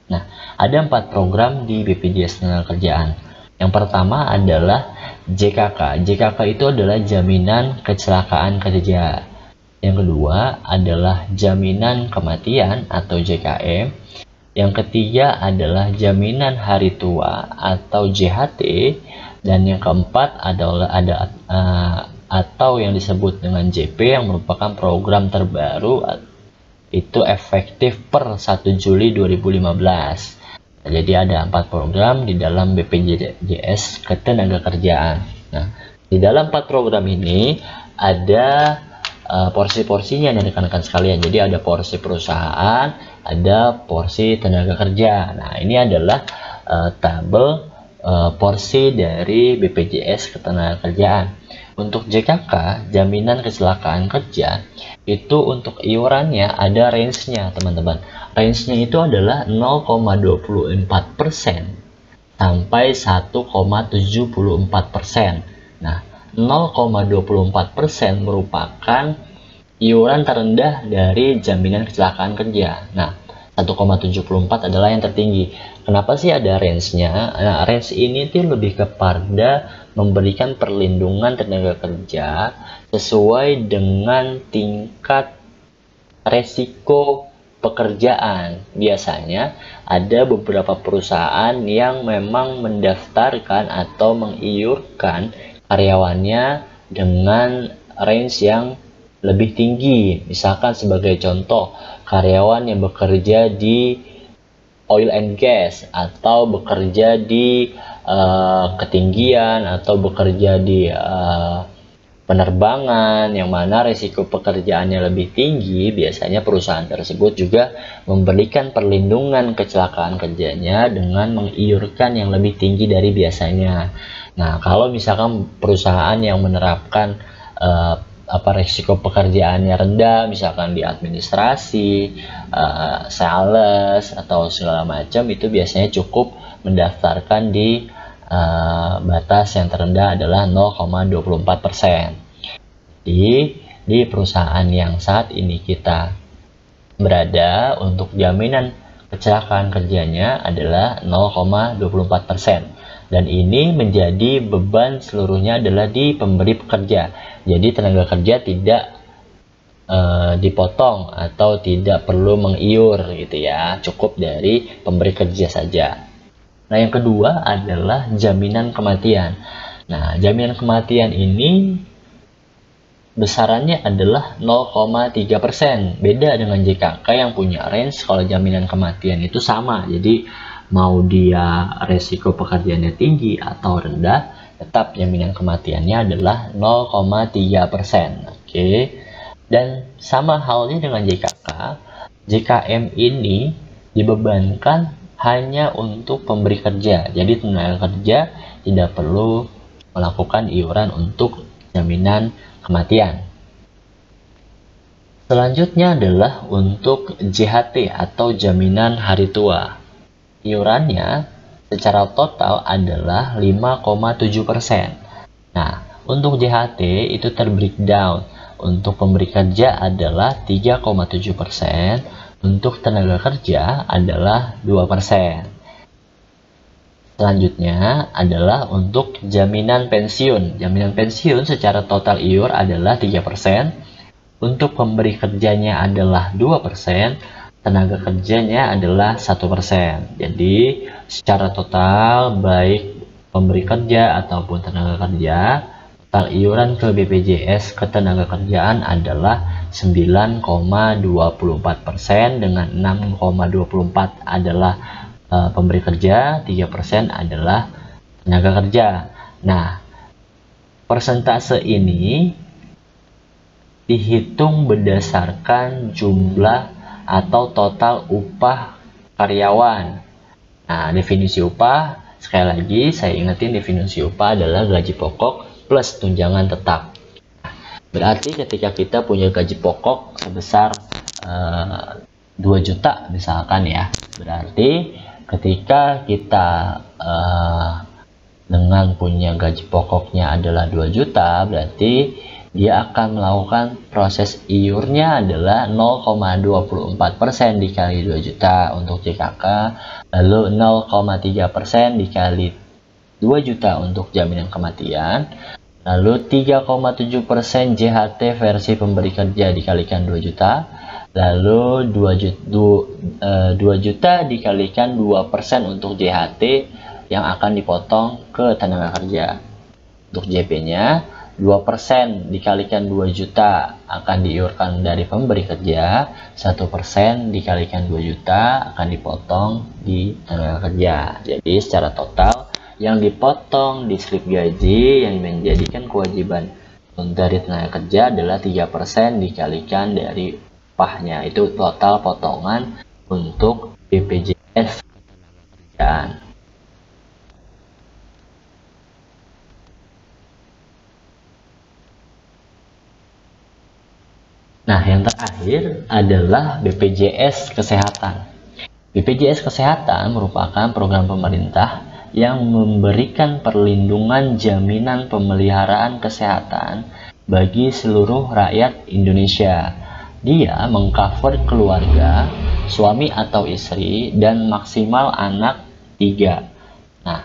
Nah, ada 4 program di BPJS Ketenagakerjaan. Yang pertama adalah JKK. JKK itu adalah Jaminan Kecelakaan Kerja. Yang kedua adalah Jaminan Kematian atau JKM. Yang ketiga adalah Jaminan Hari Tua atau JHT. Dan yang keempat adalah atau yang disebut dengan JP yang merupakan program terbaru itu efektif per 1 Juli 2015. Jadi ada 4 program di dalam BPJS Ketenagakerjaan. Nah, di dalam 4 program ini ada porsi-porsinya nih rekan-rekan sekalian. Jadi ada porsi perusahaan, ada porsi tenaga kerja. Nah, ini adalah tabel porsi dari BPJS Ketenagakerjaan. Untuk JKK, Jaminan Kecelakaan Kerja, itu untuk iurannya ada range-nya teman-teman. Range-nya itu adalah 0,24% sampai 1,74%. Nah, 0,24% merupakan iuran terendah dari Jaminan Kecelakaan Kerja. Nah, 1,74 adalah yang tertinggi. Kenapa sih ada range-nya? Nah, range ini tuh lebih kepada memberikan perlindungan tenaga kerja sesuai dengan tingkat resiko pekerjaan. Biasanya ada beberapa perusahaan yang memang mendaftarkan atau mengiurkan karyawannya dengan range yang lebih tinggi. Misalkan sebagai contoh, karyawan yang bekerja di oil and gas atau bekerja di ketinggian atau bekerja di penerbangan yang mana risiko pekerjaannya lebih tinggi, biasanya perusahaan tersebut juga memberikan perlindungan kecelakaan kerjanya dengan mengiurkan yang lebih tinggi dari biasanya. Nah, kalau misalkan perusahaan yang menerapkan risiko pekerjaannya rendah, misalkan di administrasi, sales atau segala macam, itu biasanya cukup mendaftarkan di batas yang terendah adalah 0,24%. Di perusahaan yang saat ini kita berada, untuk jaminan kecelakaan kerjanya adalah 0,24%. Dan ini menjadi beban seluruhnya adalah di pemberi pekerja. Jadi tenaga kerja tidak dipotong atau tidak perlu mengiur gitu ya, cukup dari pemberi kerja saja. Nah, yang kedua adalah jaminan kematian. Nah, jaminan kematian ini besarannya adalah 0,3%. Beda dengan JKK yang punya range. Kalau jaminan kematian itu sama. Jadi mau dia resiko pekerjaannya tinggi atau rendah, tetap jaminan kematiannya adalah 0,3%. Oke. Dan sama halnya dengan JKK, JKM ini dibebankan hanya untuk pemberi kerja. Jadi tenaga kerja tidak perlu melakukan iuran untuk jaminan kematian. Selanjutnya adalah untuk JHT atau jaminan hari tua. Iurannya secara total adalah 5,7%. Nah, untuk JHT itu terbreakdown. Untuk pemberi kerja adalah 3,7%, untuk tenaga kerja adalah 2%. Selanjutnya adalah untuk jaminan pensiun. Jaminan pensiun secara total iur adalah 3%. Untuk pemberi kerjanya adalah 2%, tenaga kerjanya adalah 1%. Jadi secara total baik pemberi kerja ataupun tenaga kerja, total iuran ke BPJS Ketenagakerjaan adalah 9,24%, dengan 6,24% adalah pemberi kerja, 3% adalah tenaga kerja. Nah, persentase ini dihitung berdasarkan jumlah atau total upah karyawan. Nah, definisi upah, sekali lagi saya ingetin, definisi upah adalah gaji pokok plus tunjangan tetap. Berarti ketika kita punya gaji pokok sebesar 2 juta misalkan ya, berarti ketika kita dengan punya gaji pokoknya adalah 2 juta, berarti dia akan melakukan proses iurnya adalah 0,24% dikali 2 juta untuk JKK, lalu 0,3% dikali 2 juta untuk jaminan kematian, lalu 3,7% JHT versi pemberi kerja dikalikan 2 juta, lalu 2 juta dikalikan 2% untuk JHT yang akan dipotong ke tenaga kerja. Untuk JP-nya 2% dikalikan 2 juta akan diiurkan dari pemberi kerja, 1% dikalikan 2 juta akan dipotong di tenaga kerja. Jadi secara total yang dipotong di slip gaji yang menjadikan kewajiban dari tenaga kerja adalah 3% dikalikan dari upahnya. Itu total potongan untuk BPJS Ketenagakerjaan. Nah, yang terakhir adalah BPJS Kesehatan. BPJS Kesehatan merupakan program pemerintah yang memberikan perlindungan jaminan pemeliharaan kesehatan bagi seluruh rakyat Indonesia. Dia mengcover keluarga, suami atau istri, dan maksimal anak 3. Nah,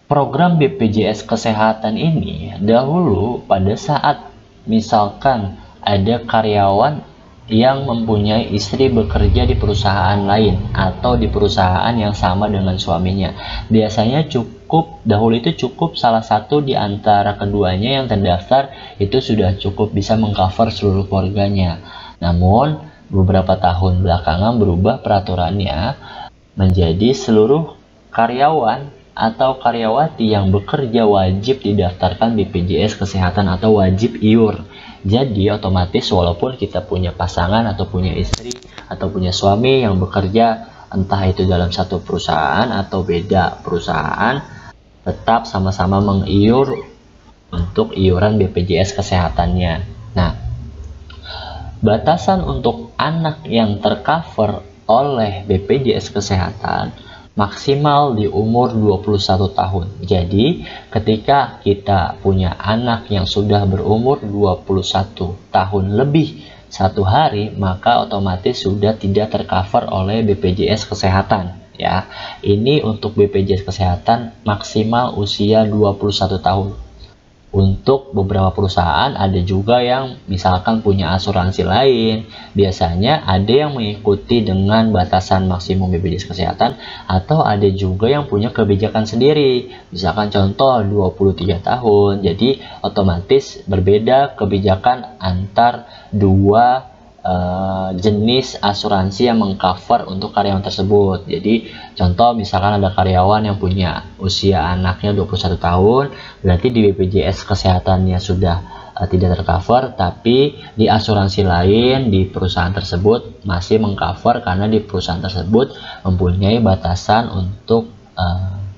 program BPJS Kesehatan ini dahulu pada saat misalkan ada karyawan yang mempunyai istri bekerja di perusahaan lain atau di perusahaan yang sama dengan suaminya. Biasanya dahulu itu cukup salah satu di antara keduanya yang terdaftar itu sudah cukup bisa mengcover seluruh keluarganya. Namun beberapa tahun belakangan berubah peraturannya menjadi seluruh karyawan atau karyawati yang bekerja wajib didaftarkan BPJS Kesehatan atau wajib iur. Jadi otomatis walaupun kita punya pasangan atau punya istri atau punya suami yang bekerja entah itu dalam satu perusahaan atau beda perusahaan, tetap sama-sama mengiur untuk iuran BPJS Kesehatannya. Nah, batasan untuk anak yang tercover oleh BPJS Kesehatan maksimal di umur 21 tahun. Jadi ketika kita punya anak yang sudah berumur 21 tahun lebih 1 hari, maka otomatis sudah tidak tercover oleh BPJS Kesehatan ya. Ini untuk BPJS Kesehatan maksimal usia 21 tahun. Untuk beberapa perusahaan ada juga yang misalkan punya asuransi lain, biasanya ada yang mengikuti dengan batasan maksimum BPJS Kesehatan atau ada juga yang punya kebijakan sendiri, misalkan contoh 23 tahun. Jadi otomatis berbeda kebijakan antar dua jenis asuransi yang mengcover untuk karyawan tersebut. Jadi contoh misalkan ada karyawan yang punya usia anaknya 21 tahun, berarti di BPJS Kesehatannya sudah tidak tercover, tapi di asuransi lain di perusahaan tersebut masih mengcover karena di perusahaan tersebut mempunyai batasan untuk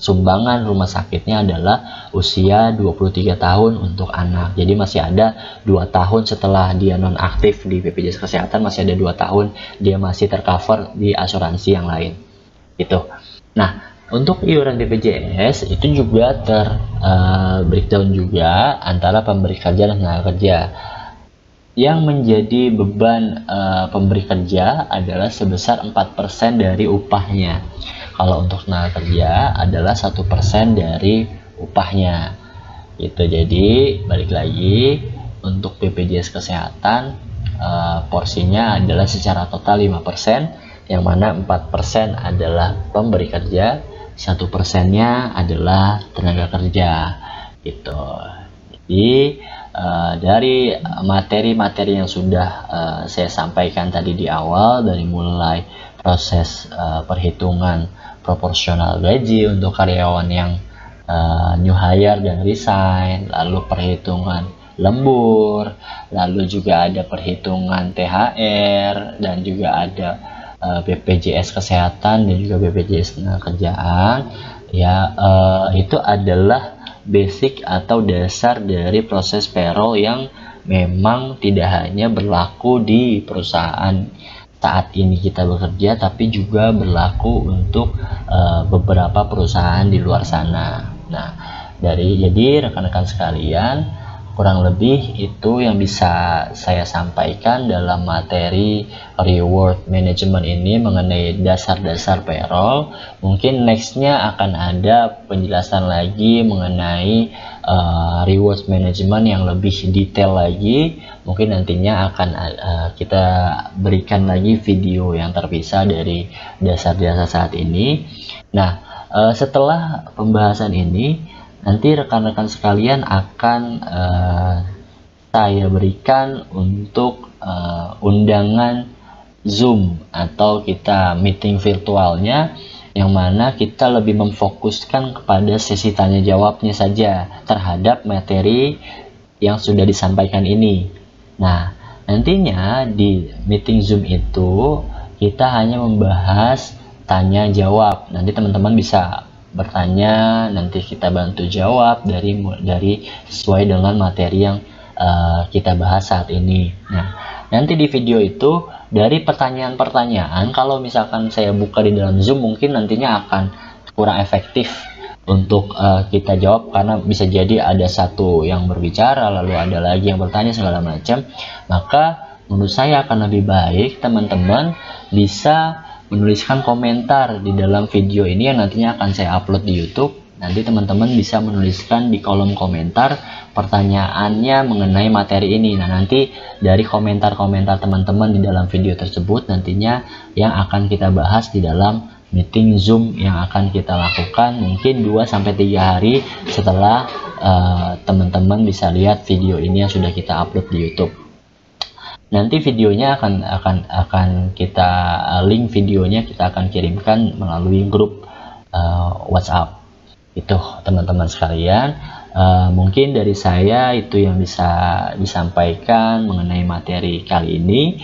sumbangan rumah sakitnya adalah usia 23 tahun untuk anak. Jadi masih ada 2 tahun setelah dia nonaktif di BPJS Kesehatan, masih ada 2 tahun dia masih tercover di asuransi yang lain gitu. Nah, untuk iuran BPJS itu juga breakdown juga antara pemberi kerja dan tenaga kerja. Yang menjadi beban pemberi kerja adalah sebesar 4% dari upahnya. Kalau untuk tenaga kerja adalah 1% dari upahnya. Gitu. Jadi balik lagi untuk BPJS Kesehatan porsinya adalah secara total 5%, yang mana 4% adalah pemberi kerja, 1%-nya adalah tenaga kerja. Gitu. Jadi dari materi-materi yang sudah saya sampaikan tadi di awal, dari mulai proses perhitungan proporsional gaji untuk karyawan yang new hire dan resign, lalu perhitungan lembur, lalu juga ada perhitungan THR, dan juga ada BPJS Kesehatan dan juga BPJS Ketenagakerjaan. Ya, itu adalah basic atau dasar dari proses payroll yang memang tidak hanya berlaku di perusahaan saat ini kita bekerja, tapi juga berlaku untuk beberapa perusahaan di luar sana. Nah, jadi rekan-rekan sekalian, kurang lebih itu yang bisa saya sampaikan dalam materi reward management ini mengenai dasar-dasar payroll. Mungkin nextnya akan ada penjelasan lagi mengenai reward management yang lebih detail lagi. Mungkin nantinya akan kita berikan lagi video yang terpisah dari dasar-dasar saat ini. Nah, setelah pembahasan ini, nanti rekan-rekan sekalian akan saya berikan untuk undangan Zoom atau kita meeting virtualnya, yang mana kita lebih memfokuskan kepada sesi tanya jawabnya saja terhadap materi yang sudah disampaikan ini. Nah, nantinya di meeting Zoom itu kita hanya membahas tanya jawab. Nanti teman-teman bisa bertanya, nanti kita bantu jawab dari sesuai dengan materi yang kita bahas saat ini. Nah, nanti di video itu dari pertanyaan-pertanyaan, kalau misalkan saya buka di dalam Zoom, mungkin nantinya akan kurang efektif untuk kita jawab, karena bisa jadi ada satu yang berbicara lalu ada lagi yang bertanya segala macam. Maka menurut saya akan lebih baik teman-teman bisa menuliskan komentar di dalam video ini yang nantinya akan saya upload di YouTube. Nanti teman-teman bisa menuliskan di kolom komentar pertanyaannya mengenai materi ini. Nah, nanti dari komentar-komentar teman-teman di dalam video tersebut nantinya yang akan kita bahas di dalam meeting Zoom yang akan kita lakukan mungkin 2-3 hari setelah teman-teman bisa lihat video ini yang sudah kita upload di YouTube. Nanti videonya akan kita link videonya kita akan kirimkan melalui grup WhatsApp. Itu teman-teman sekalian, mungkin dari saya itu yang bisa disampaikan mengenai materi kali ini.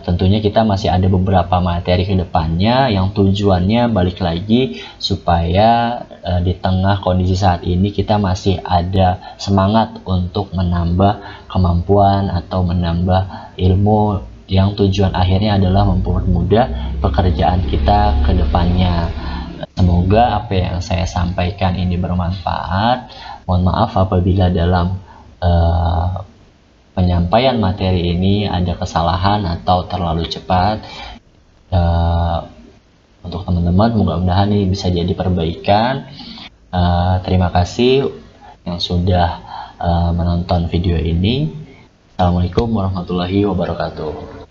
Tentunya kita masih ada beberapa materi ke depannya yang tujuannya balik lagi supaya di tengah kondisi saat ini kita masih ada semangat untuk menambah kemampuan atau menambah ilmu yang tujuan akhirnya adalah mempermudah pekerjaan kita ke depannya. Semoga apa yang saya sampaikan ini bermanfaat. Mohon maaf apabila dalam penyampaian materi ini ada kesalahan atau terlalu cepat. Untuk teman-teman, mudah-mudahan ini bisa jadi perbaikan. Terima kasih yang sudah menonton video ini. Assalamualaikum warahmatullahi wabarakatuh.